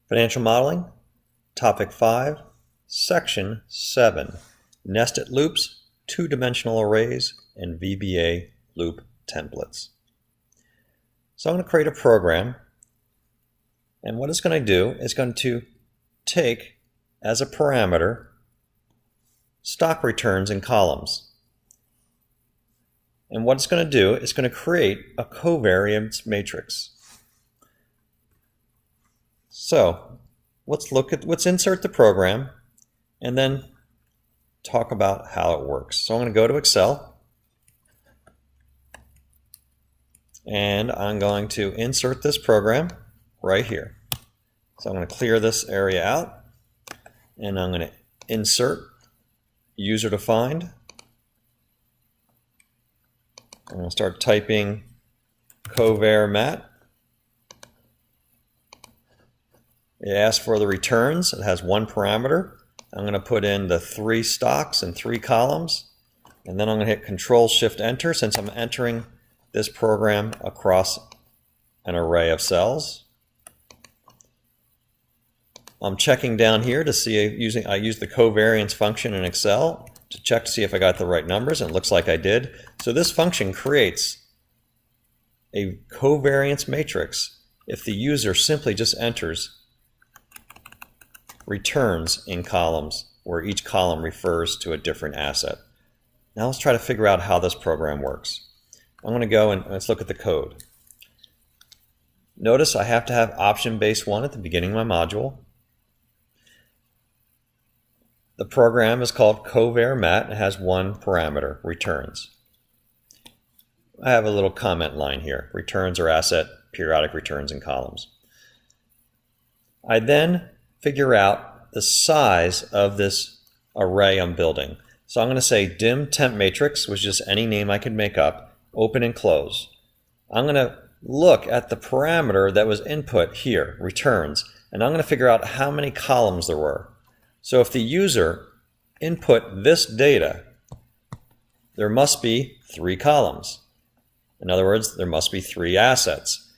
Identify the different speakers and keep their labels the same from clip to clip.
Speaker 1: Financial Modeling, Topic 5, Section 7, Nested Loops, Two-Dimensional Arrays, and VBA Loop Templates. So I'm going to create a program, and what it's going to do is going to take as a parameter stock returns in columns. And what it's going to do is going to create a covariance matrix. So let's insert the program and then talk about how it works. So I'm going to go to Excel and I'm going to insert this program right here. So I'm going to clear this area out and I'm going to insert user defined. I'm going to start typing Covariance. It asks for the returns. It has one parameter. I'm going to put in the 3 stocks and 3 columns, and then I'm going to hit Control-Shift-Enter since I'm entering this program across an array of cells. I'm checking down here to see I used the covariance function in Excel to check to see if I got the right numbers, and it looks like I did. So this function creates a covariance matrix if the user simply just enters returns in columns where each column refers to a different asset. Now let's try to figure out how this program works. I'm going to go and let's look at the code. Notice I have to have option base 1 at the beginning of my module. The program is called Covariance. It has one parameter, returns. I have a little comment line here. Returns are asset periodic returns in columns. I then figure out the size of this array I'm building. So I'm going to say dim temp matrix, which is any name I could make up, open and close. I'm going to look at the parameter that was input here, returns, and I'm going to figure out how many columns there were. So if the user input this data, there must be 3 columns. In other words, there must be 3 assets.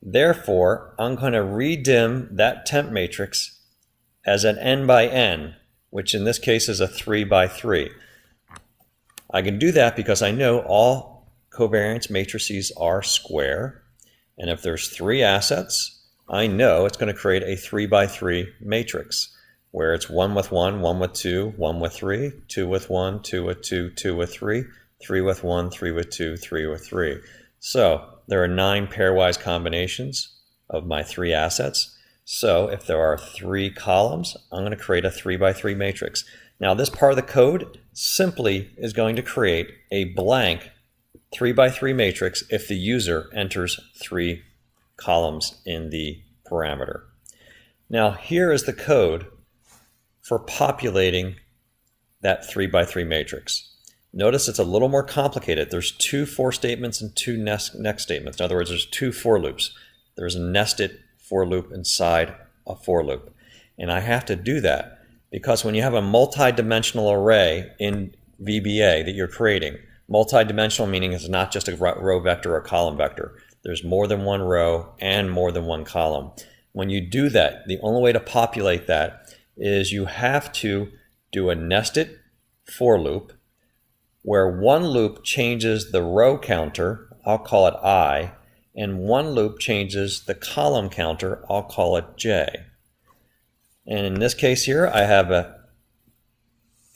Speaker 1: Therefore, I'm going to redim that temp matrix as an n by n, which in this case is a 3 by 3. I can do that because I know all covariance matrices are square, and if there's 3 assets, I know it's going to create a 3 by 3 matrix, where it's 1 with 1, 1 with 2, 1 with 3, 2 with 1, 2 with 2, 2 with 3, 3 with 1, 3 with 2, 3 with 3. So there are 9 pairwise combinations of my 3 assets. So if there are 3 columns, I'm going to create a 3 by 3 matrix. Now this part of the code simply is going to create a blank 3 by 3 matrix if the user enters 3 columns in the parameter. Now here is the code for populating that 3 by 3 matrix. Notice it's a little more complicated. There's 2 for statements and 2 next statements. In other words, there's 2 for loops. There's a nested for loop inside a for loop. And I have to do that because when you have a multi-dimensional array in VBA that you're creating, multi-dimensional meaning it's not just a row vector or a column vector. There's more than one row and more than one column. When you do that, the only way to populate that is you have to do a nested for loop where one loop changes the row counter, I'll call it I, and one loop changes the column counter, I'll call it J. And in this case here, I have an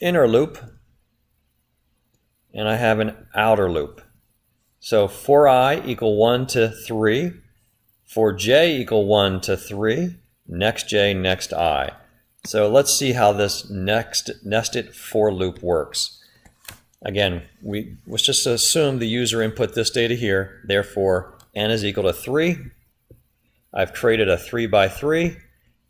Speaker 1: inner loop and I have an outer loop. So for I equal 1 to 3, for J equal 1 to 3, next J, next I. So let's see how this next nested for loop works. Again, let's just assume the user input this data here, therefore n is equal to 3. I've created a 3 by 3,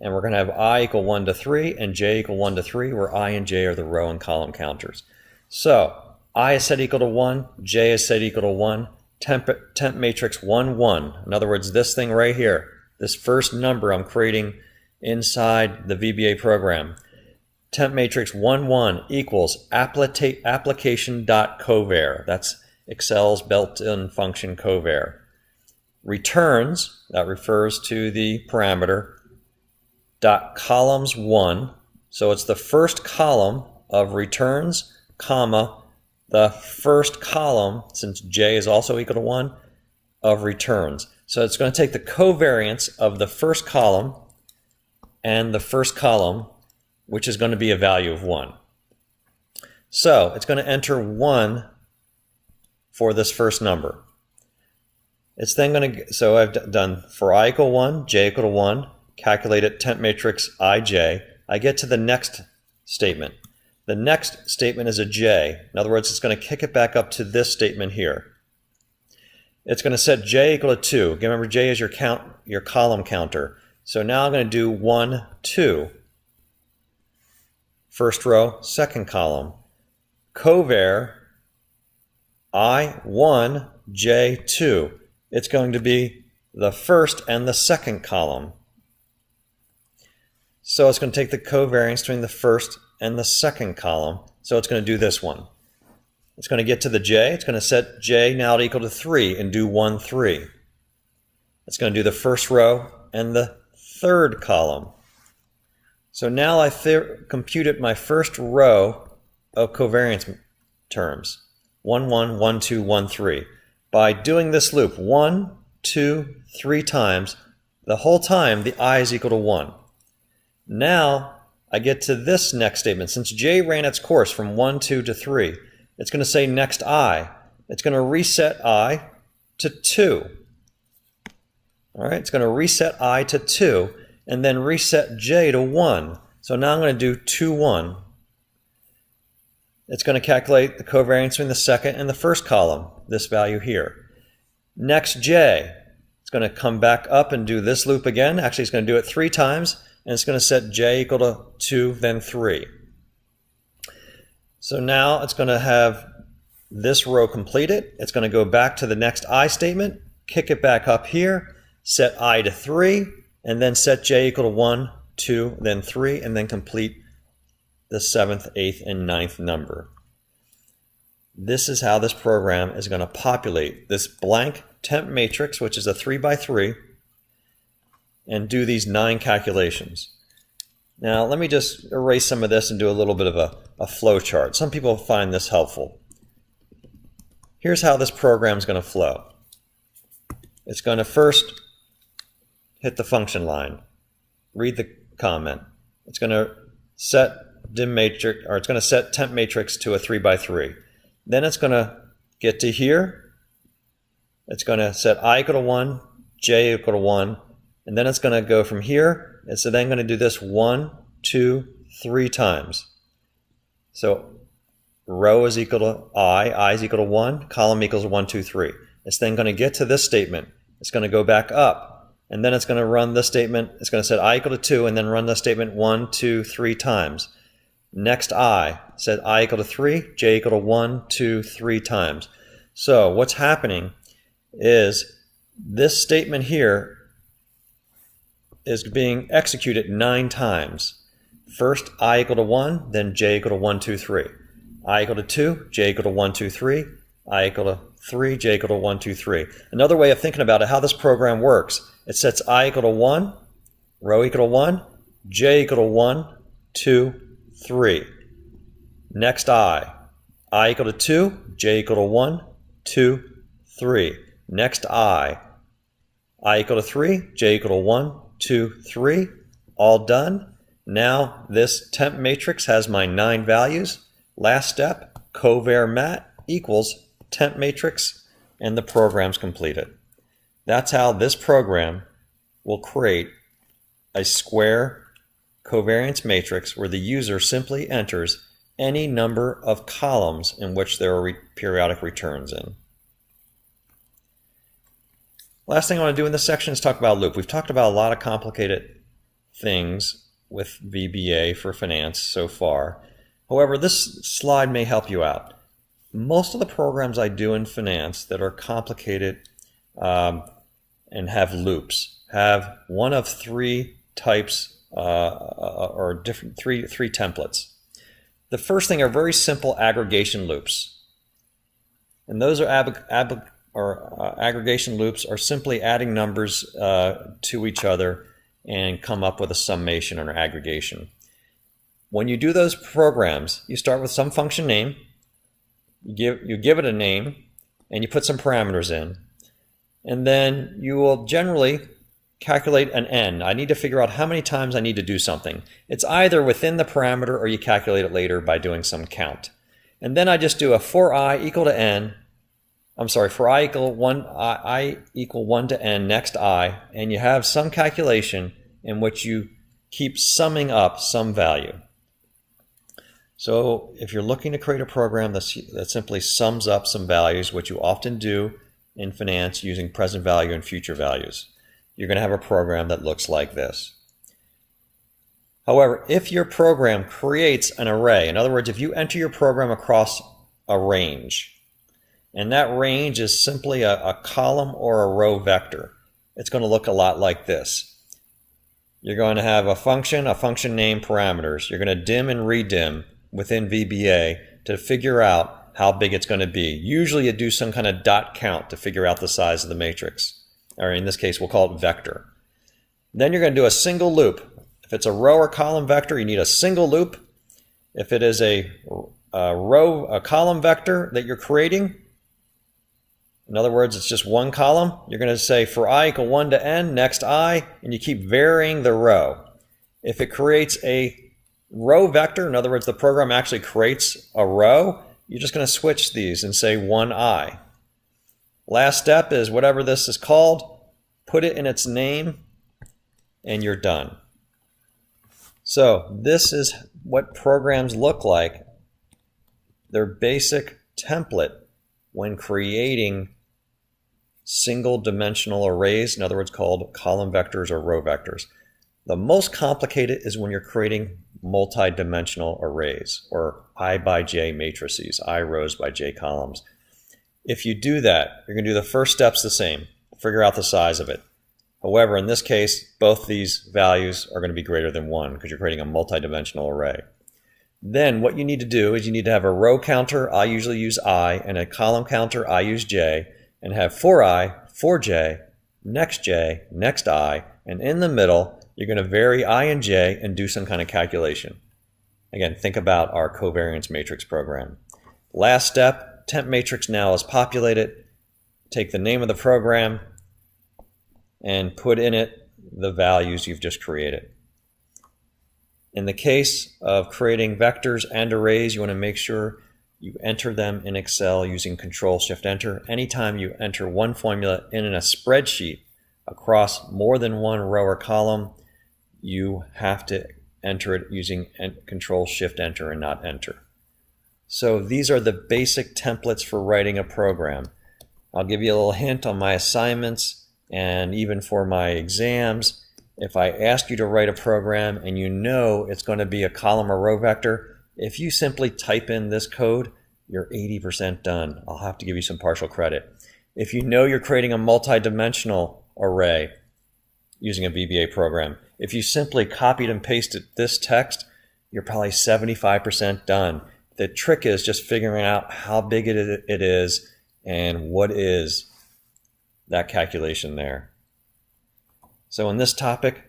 Speaker 1: and we're going to have I equal 1 to 3 and J equal 1 to 3, where I and J are the row and column counters. So I is set equal to 1, J is set equal to 1, temp matrix 1, 1. In other words, this thing right here, this first number I'm creating inside the VBA program, temp matrix 1, 1 equals application.covar. That's Excel's built-in function covar. Returns, that refers to the parameter dot columns 1. So it's the first column of returns, comma, the first column, since j is also equal to 1, of returns. So it's going to take the covariance of the first column and the first column, which is going to be a value of 1. So it's going to enter 1 for this first number. It's then going to, so I've done for I equal 1, j equal to 1, calculated temp matrix ij. I get to the next statement. The next statement is a j. In other words, it's going to kick it back up to this statement here. It's going to set j equal to 2. Again, remember, j is your column counter. So now I'm going to do 1, 2. First row, second column. Covar I1, j2. It's going to be the first and the second column. So it's going to take the covariance between the first and the second column. So it's going to do this one. It's going to get to the j. It's going to set j now to equal to 3 and do 1, 3. It's going to do the first row and the third column. So now I computed my first row of covariance terms. 1, 1, 1, 2, 1, 3. By doing this loop 1, 2, 3 times, the whole time the I is equal to 1. Now I get to this next statement. Since j ran its course from 1, 2 to 3, it's going to say next I. It's going to reset I to 2. All right, it's going to reset I to 2 and then reset j to 1. So now I'm going to do 2, 1. It's going to calculate the covariance between the second and the first column, this value here. Next j, it's going to come back up and do this loop again. Actually, it's going to do it 3 times, and it's going to set j equal to 2, then 3. So now it's going to have this row completed. It's going to go back to the next I statement, kick it back up here, set I to 3, and then set j equal to 1, 2, then 3, and then complete the 7th, 8th, and 9th number. This is how this program is going to populate this blank temp matrix, which is a 3 by 3, and do these 9 calculations. Now let me just erase some of this and do a little bit of a flow chart. Some people find this helpful. Here's how this program is going to flow. It's going to first hit the function line, read the comment. It's going to set dim matrix, or it's going to set temp matrix to a 3 by 3. Then it's going to get to here. It's going to set I equal to 1, j equal to 1, and then it's going to go from here. It's then going to do this 1, 2, 3 times. So row is equal to I is equal to 1, column equals 1, 2, 3. It's then going to get to this statement. It's going to go back up, and then it's going to run this statement. It's going to set I equal to 2 and then run the statement 1, 2, 3 times. Next I, set I equal to 3, j equal to 1, 2, 3 times. So what's happening is this statement here is being executed 9 times. First I equal to 1, then j equal to 1, 2, 3. I equal to 2, j equal to 1, 2, 3. I equal to 3, j equal to 1, 2, 3. Another way of thinking about it, how this program works, it sets I equal to 1, row equal to 1, j equal to 1, 2, 3. Next I equal to 2, j equal to 1, 2, 3. Next I equal to 3, j equal to 1, 2, 3. All done. Now this temp matrix has my 9 values. Last step, CovariMat equals temp matrix, and the program's completed. That's how this program will create a square covariance matrix where the user simply enters any number of columns in which there are periodic returns in. Last thing I want to do in this section is talk about loop. We've talked about a lot of complicated things with VBA for finance so far. However, this slide may help you out. Most of the programs I do in finance that are complicated and have loops have one of 3 types or different three templates. The first thing are very simple aggregation loops, and those are aggregation loops are simply adding numbers to each other and come up with a summation or an aggregation. When you do those programs, you start with some function name, you give it a name, and you put some parameters in. And then you will generally calculate an n. I need to figure out how many times I need to do something. It's either within the parameter or you calculate it later by doing some count. And then I just do a for I equal to n. I'm sorry, for I equal 1 to n, next I, and you have some calculation in which you keep summing up some value. So if you're looking to create a program that simply sums up some values, which you often do in finance using present value and future values, you're going to have a program that looks like this. However, if your program creates an array, in other words, if you enter your program across a range, and that range is simply a column or a row vector, it's going to look a lot like this. You're going to have a function name, parameters. You're going to dim and redim within VBA to figure out how big it's going to be. Usually you do some kind of dot count to figure out the size of the matrix. Or in this case, we'll call it vector. Then you're going to do a single loop. If it's a row or column vector, you need a single loop. If it is a column vector that you're creating, in other words, it's just one column, you're going to say for I equal 1 to n, next I, and you keep varying the row. If it creates a row vector, in other words, the program actually creates a row, you're just going to switch these and say 1i. Last step is whatever this is called, put it in its name, and you're done. So this is what programs look like. Their basic template when creating single dimensional arrays, in other words called column vectors or row vectors. The most complicated is when you're creating multi-dimensional arrays, or I by j matrices, I rows by j columns. If you do that, you're going to do the first steps the same, figure out the size of it. However, in this case, both these values are going to be greater than 1 because you're creating a multi-dimensional array. Then what you need to do is you need to have a row counter, I usually use I, and a column counter, I use j, and have for I, for j, next I, and in the middle, you're going to vary I and j and do some kind of calculation. Again, think about our covariance matrix program. Last step, temp matrix now is populated. Take the name of the program and put in it the values you've just created. In the case of creating vectors and arrays, you want to make sure you enter them in Excel using Control-Shift-Enter. Anytime you enter one formula in a spreadsheet across more than one row or column, you have to enter it using Control-Shift-Enter and not Enter. So these are the basic templates for writing a program. I'll give you a little hint on my assignments and even for my exams. If I ask you to write a program and you know it's going to be a column or row vector, if you simply type in this code, you're 80% done. I'll have to give you some partial credit. If you know you're creating a multi-dimensional array using a VBA program, if you simply copied and pasted this text, you're probably 75% done. The trick is just figuring out how big it is and what is that calculation there. So in this topic,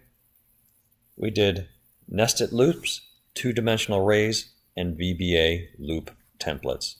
Speaker 1: we did nested loops, two-dimensional arrays, and VBA loop templates.